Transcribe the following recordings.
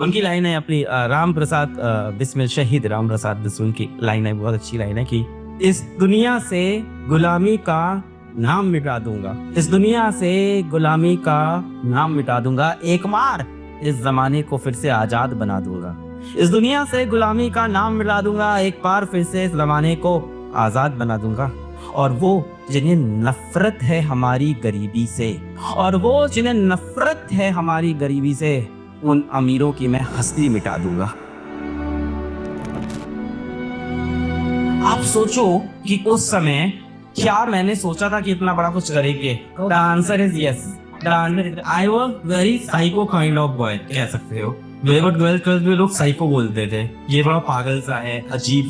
उनकी लाइन है अपनी राम प्रसाद बिस्मिल शहीद राम प्रसाद बिस्मिल की लाइन है, बहुत अच्छी लाइन है कि इस दुनिया से गुलामी का नाम मिटा दूंगा, इस दुनिया से गुलामी का नाम मिटा दूंगा, एक बार इस जमाने को फिर से आजाद बना दूंगा। इस दुनिया से गुलामी का नाम मिटा दूंगा, एक बार फिर से इस जमाने को आजाद बना दूंगा। और वो जिन्हें नफरत है हमारी गरीबी से, और वो जिन्हें नफरत है हमारी गरीबी से, उन अमीरों की मैं हस्ती मिटा दूंगा। आप सोचो कि उस समय क्या मैंने सोचा था कि इतना बड़ा कुछ करेंगे। The answer is yes. The answer is I was very psycho kind of boy, कह सकते हो। मेरे 12th में लोग साइको बोलते थे, ये बड़ा पागल सा है, अजीब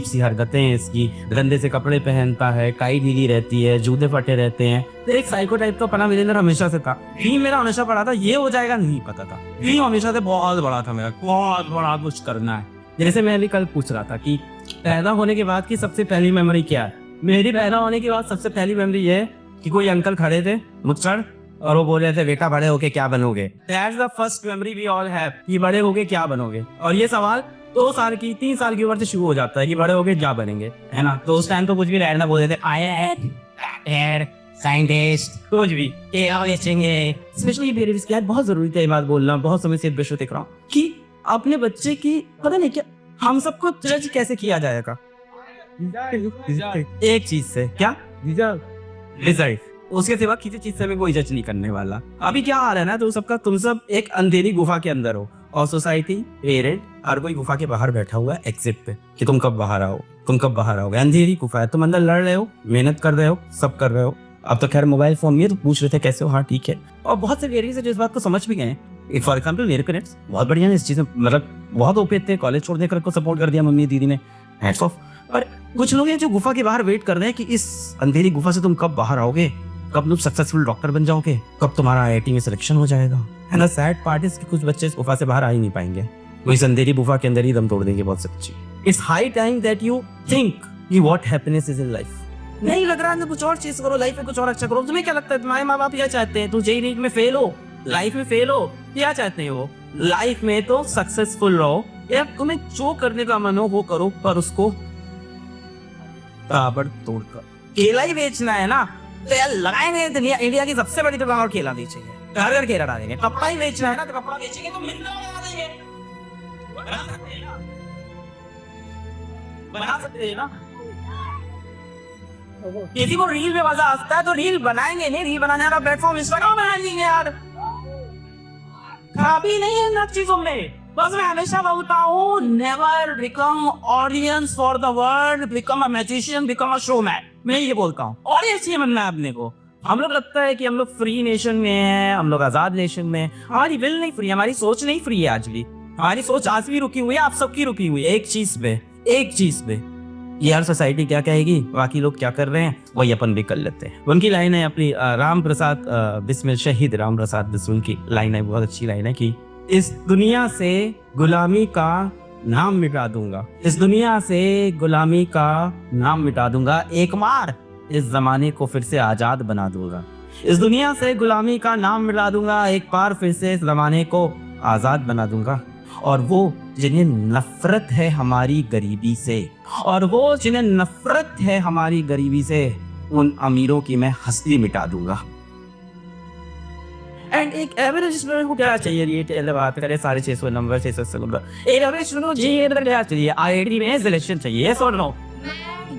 सी हरकतें हैं इसकी, गंदे से कपड़े पहनता है, काई ढीली रहती है, जूते फटे रहते हैं। तो एक साइको टाइप का पना मेरे अंदर हमेशा से था। ड्रीम मेरा हमेशा बड़ा था, ये हो जाएगा नहीं पता था। ड्रीम हमेशा से बहुत बड़ा था मेरा, बहुत बड़ा कुछ करना है। जैसे मैं अभी कल पूछ रहा था कि पैदा होने के बाद की सबसे पहली मेमोरी क्या है। मेरी पैदा होने के बाद सबसे पहली मेमोरी ये है कि कोई अंकल खड़े थे मुझसे और वो बोल रहे थे, बेटा बड़े होके क्या बनोगे। That's the first memory we all have, कि बड़े होके क्या बनोगे। और ये सवाल 2 साल की 3 साल की उम्र से शुरू हो जाता है कि बड़े होके क्या बनेंगे, है ना। तो उस टाइम तो कुछ भी रहना बोल देते, आई साइंटिस्ट, कुछ भी स्पेशली पेरेंट्स की बहुत जरूरी है। बात बोलना बहुत समय से विश्व देख रहा हूँ कि अपने बच्चे की पता नहीं क्या हम सबको जज कैसे किया जाएगा एक चीज से, क्या रिजल्ट, उसके सिवा किसी चीज से मैं कोई जज नहीं करने वाला। अभी क्या हाल है ना, तो सबका तुम सब एक अंधेरी गुफा के अंदर हो और सोसाइटी पेरेंट हर कोई गुफा के बाहर बैठा हुआ है एग्जिट पे कि तुम कब बाहर आओ, तुम कब बाहर आओगे। अंधेरी गुफा है, तुम अंदर लड़ रहे हो, मेहनत कर रहे हो, सब कर रहे हो। अब तो खैर मोबाइल फोन में तो पूछ रहे थे कैसे हो, हाँ ठीक है। और बहुत से पेरेंट्स है जो इस बात को समझ भी गए। फॉर एग्जाम्पल मेरे पेरेंट्स बहुत बढ़िया है इस चीज में, मतलब बहुत ओपन थे, कॉलेज छोड़ने को सपोर्ट कर दिया मम्मी दीदी ने, हैट्स ऑफ। और कुछ लोग हैं जो गुफा के बाहर वेट कर रहे हैं कि इस अंधेरी गुफा से तुम कब बाहर आओगे, कब तुम सक्सेसफुल डॉक्टर बन जाओगे, कब तुम्हारा आईआईटी में सिलेक्शन हो जाएगा। है ना। सैड पार्ट इज कि कुछ बच्चे इस गुफा से बाहर आ ही नहीं पाएंगे, वो इस अंधेरी गुफा के अंदर ही दम तोड़ देंगे बहुत सच्ची। It's high time that you think कि what happiness is in life. नहीं लग रहा है कुछ और चीज करो, लाइफ में कुछ और अच्छा करो। तुम्हें क्या लगता है तुम्हारे माँ बाप क्या चाहते हैं, तू जेईई नीट में फेल हो, लाइफ में फेल हो, क्या चाहते हैं वो। लाइफ में तो सक्सेसफुल रहो, या तुम्हें जो करने का मन हो वो करो, पर उसको ताबड़ तोड़ कर। केला ही बेचना है ना, तो यार लगाएंगे इंडिया की सबसे बड़ी दुकान और केला बेचेंगे, घर घर केला डालेंगे। कपड़ा ही बेचना है ना, तो कपड़ा बेचेंगे तो मिलना लगा देंगे, बना सकते हैं ना, बना सकते हैं ना। किसी को रील में मजा आता है तो रील बनाएंगे, नहीं रील बनाने वाला प्लेटफॉर्म इंस्टाग्राम बना लेंगे यार। खराबी नहीं है इन चीजों में। बस मैं हमेशा बोलता हूँ, never become audience for the world, become a magician, become a showman. मैं ये बोलता हूँ, ऑडियंस ही बनना है अपने को। हम लोग लगता है कि हम लोग फ्री नेशन में हैं, हम लोग आजाद नेशन में। हमारी विल नहीं फ्री, हमारी सोच नहीं फ्री है आज भी। हमारी सोच आज भी रुकी हुई है, आप सबकी रुकी हुई है एक चीज पे। ये हर सोसाइटी क्या कहेगी, बाकी लोग क्या कर रहे हैं वही अपन भी कर लेते हैं। उनकी लाइन है अपनी राम प्रसाद बिस्मिल शहीद राम प्रसाद बिस्मिल की लाइन है, बहुत अच्छी लाइन है कि इस दुनिया से गुलामी का नाम मिटा दूंगा, इस दुनिया से गुलामी का नाम मिटा दूंगा, एक बार इस जमाने को फिर से आजाद बना दूंगा। इस दुनिया से गुलामी का नाम मिटा दूंगा, एक बार फिर से इस जमाने को आजाद बना दूंगा। और वो जिन्हें नफरत है हमारी गरीबी से, और वो जिन्हें नफरत है हमारी गरीबी से, उन अमीरों की मैं हस्ती मिटा दूंगा। एंड एक एवरेज स्टूडेंट को क्या चाहिए, ये बात करें 650 नंबर 600 नंबर, एक एवरेज स्टूडेंट जी क्या चाहिए, आईआईटी में सिलेक्शन चाहिए, यस और नो।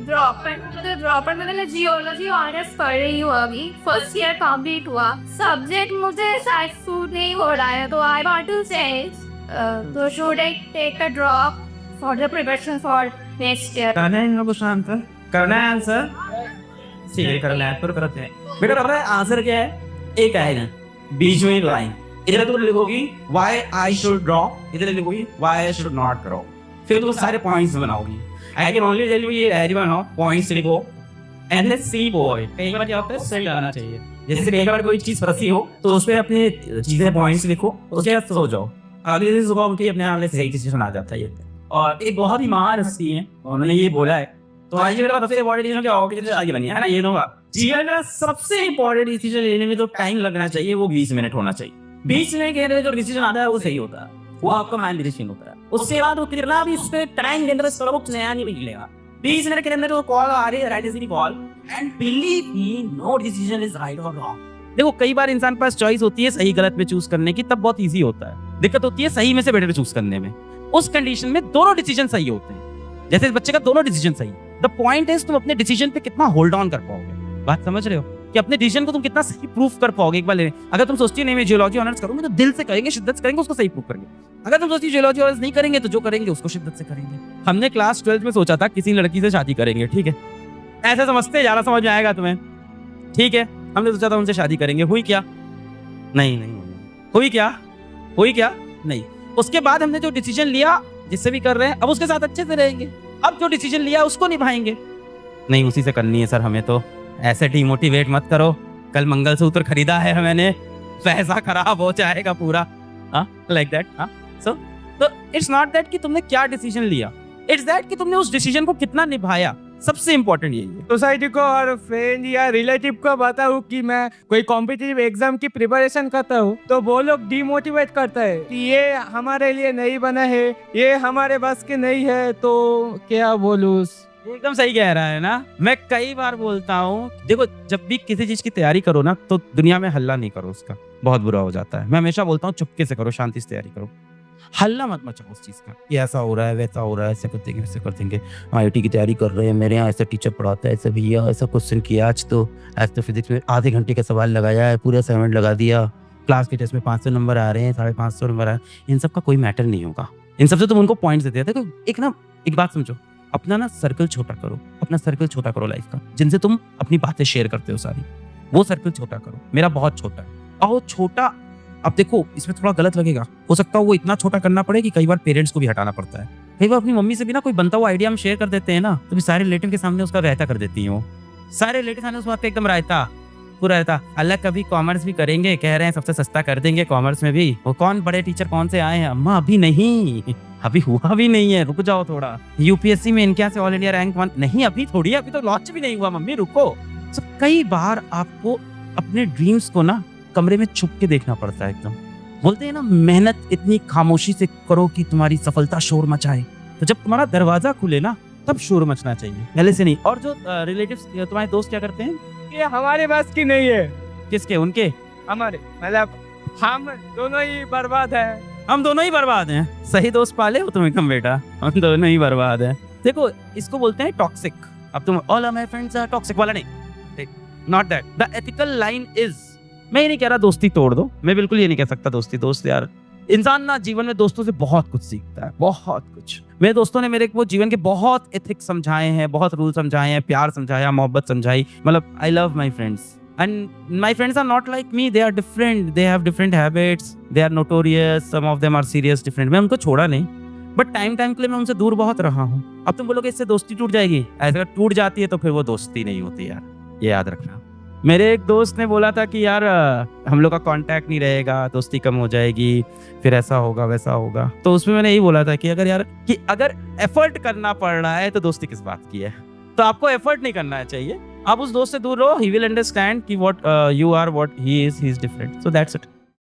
ड्रॉपर में जियोलॉजी ऑनर्स कर रही हूँ अभी, फर्स्ट ईयर कंप्लीट हुआ। सब्जेक्ट मुझे शायद सूट नहीं हो रहा है, तो आई वांट टू चेंज, तो should I take a drop for the preparation for next year. करना है इनको कुछ आंसर करना है, आंसर ठीक है करना है तो करते हैं। बेटा पता है आंसर क्या है, एक आएगा बीच में लाइन, इधर तुम लिखोगी व्हाई आई शुड ड्रॉप, इधर लिखोगी why I should not drop, फिर तुम सारे पॉइंट्स बनाओगी। I can only tell you ये डायरी बनाओ, पॉइंट्स लिखो एंड लेट्स सी बॉय। कई बार क्या होता है सही लगाना चाहिए, जैसे कई बार कोई चीज फंसी हो तो उस पे अपने चीजें पॉइंट्स लिखो, उसके बाद सो जाओ, अगले दिन सुबह उठ के अपने आप सही डिसीजन आ जाता है ये। और एक बहुत ही महान हस्ती है, उन्होंने ये बोला है, तो आज मेरा सबसे इम्पोर्टेंट डिसीजन क्या होगा, आगे बनी है ना, ये होगा जीवन का सबसे इम्पोर्टेंट डिसीजन लेने में जो टाइम लगना चाहिए वो 20 मिनट होना चाहिए। 20 मिनट के अंदर जो डिसीजन आता है वो सही होता है। वो आपका माइंड डिसीजन होता है। उसके बाद वो कितना भी उस पर टाइम देने से कुछ नया नहीं मिलेगा। 20 मिनट के अंदर वो कॉल आ रही है, right is call, and believe me, no decision is right और रॉन्ग। देखो कई बार इंसान के पास चॉइस होती है सही गलत में चूज करने की, तब बहुत इजी होता है। दिक्कत होती है सही में से बेटर चूज करने में। उस कंडीशन में दोनों डिसीजन सही होते हैं। जैसे इस बच्चे का दोनों डिसीजन सही। द पॉइंट इज तुम अपने डिसीजन पे कितना होल्ड ऑन कर पाओगे। बात समझ रहे हो कि अपने डिसीजन को तुम कितना सही प्रूफ कर पाओगे एक बार लेने। अगर तुम सोचती नहीं मैं जियोलॉजी ऑनर्स करूंगी तो दिल से करेंगे, शिद्दत से करेंगे, उसको सही प्रूफ करेंगे। अगर तुम सोचती जियोलॉजी ऑनर्स नहीं करेंगे तो जो करेंगे उसको शिद्दत से करेंगे। हमने क्लास 12 में सोचा था किसी लड़की से शादी करेंगे, ठीक है, ऐसे समझते ज्यादा समझ में आएगा तुम्हें, ठीक है। हमने सोचा था उनसे शादी करेंगे, हुई क्या? नहीं हुई क्या? नहीं। उसके बाद हमने जो डिसीजन लिया जिससे भी कर रहे हैं अब उसके साथ अच्छे से रहेंगे। अब जो डिसीजन लिया उसको निभाएंगे। नहीं उसी से करनी है सर हमें, तो ऐसे डिमोटिवेट मत करो। कल मंगलसूत्र खरीदा है मैंने, पैसा खराब हो जाएगा पूरा, लाइक दैट। सो तो इट्स नॉट दैट कि तुमने क्या डिसीजन लिया, इट्स दैट कि तुमने उस डिसीजन को कितना निभाया। सबसे इंपॉर्टेंट यही है। सोसाइटी को और फ्रेंड या रिलेटिव को बताऊं कि मैं कोई कॉम्पिटिटिव एग्जाम की प्रिपरेशन करता हूँ तो वो लोग डिमोटिवेट करता है कि ये हमारे लिए नहीं बना है, ये हमारे बस के नहीं है, तो क्या बोलूं। एकदम सही कह रहा है ना। मैं कई बार बोलता हूँ देखो जब भी किसी चीज की तैयारी करो ना तो दुनिया में हल्ला नहीं करो, उसका बहुत बुरा हो जाता है। मैं हमेशा बोलता हूँ चुपके से करो, शांति से तैयारी करो, हल्ला मत मचाओ उस चीज का कि ऐसा हो रहा है वैसा हो रहा है, ऐसे कर देंगे वैसे कर देंगे। IIT की तैयारी कर रहे हैं, मेरे यहाँ ऐसा टीचर पढ़ाता है, ऐसा भैया ऐसा क्वेश्चन किया, आज तो फिजिक्स में आधे घंटे का सवाल लगाया है, पूरा असाइनमेंट लगा दिया, क्लास के टेस्ट में 500 नंबर आ रहे हैं, 550 नंबर आ रहे हैं। इन सब का कोई मैटर नहीं होगा। इन सबसे तुम उनको पॉइंट्स देते हैं। देखो एक बात समझो, अपना ना सर्कल छोटा करो, अपना सर्कल छोटा करो लाइफ का, जिनसे तुम अपनी बातें शेयर करते हो सारी, वो सर्कल छोटा करो। मेरा बहुत छोटा है और छोटा, अब देखो इसमें थोड़ा गलत लगेगा, हो सकता है वो इतना छोटा करना पड़े कि कई बार पेरेंट्स को भी हटाना पड़ता है। कई बार अपनी मम्मी से भी ना कोई बनता हुआ आइडिया हम शेयर कर देते हैं ना, तो भी सारे रिलेटिव के सामने उसका रायता कर देती है। वो सारे रिलेटिव सामने उस बात पे एकदम रायता पूरा रहता। अल्लाह कभी कॉमर्स भी करेंगे, कह रहे हैं सबसे सस्ता कर देंगे कॉमर्स में भी। वो कौन बड़े टीचर कौन से आए हैं? अम्मा अभी नहीं, अभी हुआ भी नहीं है, रुक जाओ थोड़ा। यूपीएससी में इनके यहाँ से ऑल इंडिया रैंक 1 नहीं, अभी थोड़ी, अभी तो लॉन्च भी नहीं हुआ मम्मी, रुको। तो कई बार आपको अपने ड्रीम्स को ना कमरे में छुप के देखना पड़ता है। एकदम बोलते हैं ना मेहनत इतनी खामोशी से करो कि तुम्हारी सफलता शोर मचाए। तो जब तुम्हारा दरवाजा खुले ना तब शोर मचना चाहिए, पहले से नहीं। और जो रिलेटिव्स तुम्हारे दोस्त क्या करते हैं, ये हमारे बस की नहीं है। किसके? उनके? हमारे, मतलब हम दोनों ही बर्बाद है। हम दोनों ही बर्बाद हैं। सही दोस्त पाले हो तुम एकदम बेटा, हम दोनों ही बर्बाद हैं। देखो इसको बोलते हैं टॉक्सिक। अब तुम all my friends are toxic वाला नहीं, not that. The ethical line is, मैं ये नहीं कह रहा दोस्ती तोड़ दो, मैं बिल्कुल ये नहीं कह सकता दोस्त यार। इंसान ना जीवन में दोस्तों से बहुत कुछ सीखता है, बहुत कुछ। मेरे दोस्तों ने मेरे को जीवन के बहुत एथिक्स समझाए हैं, बहुत रूल समझाए हैं, प्यार समझाया, मोहब्बत समझाई। मतलब I love my friends and my friends are not like me, they are different, they have different habits, they are notorious, some of them are serious different। मैं उनको छोड़ा नहीं, बट टाइम के लिए मैं उनसे दूर बहुत रहा हूँ। अब तुम बोलोगे इससे दोस्ती टूट जाएगी, ऐसे अगर टूट जाती है तो फिर वो दोस्ती नहीं होती यार, ये याद रखना। मेरे एक दोस्त ने बोला था कि यार हम लोग का कांटेक्ट नहीं रहेगा, दोस्ती कम हो जाएगी, फिर ऐसा होगा वैसा होगा। तो उसमें मैंने यही बोला था कि अगर एफर्ट करना पड़ रहा है तो दोस्ती किस बात की है। तो आपको एफर्ट नहीं करना चाहिए, आप उस दोस्त से दूर रहो, ही विल अंडरस्टैंड कि what you are, what he is different. So that's it.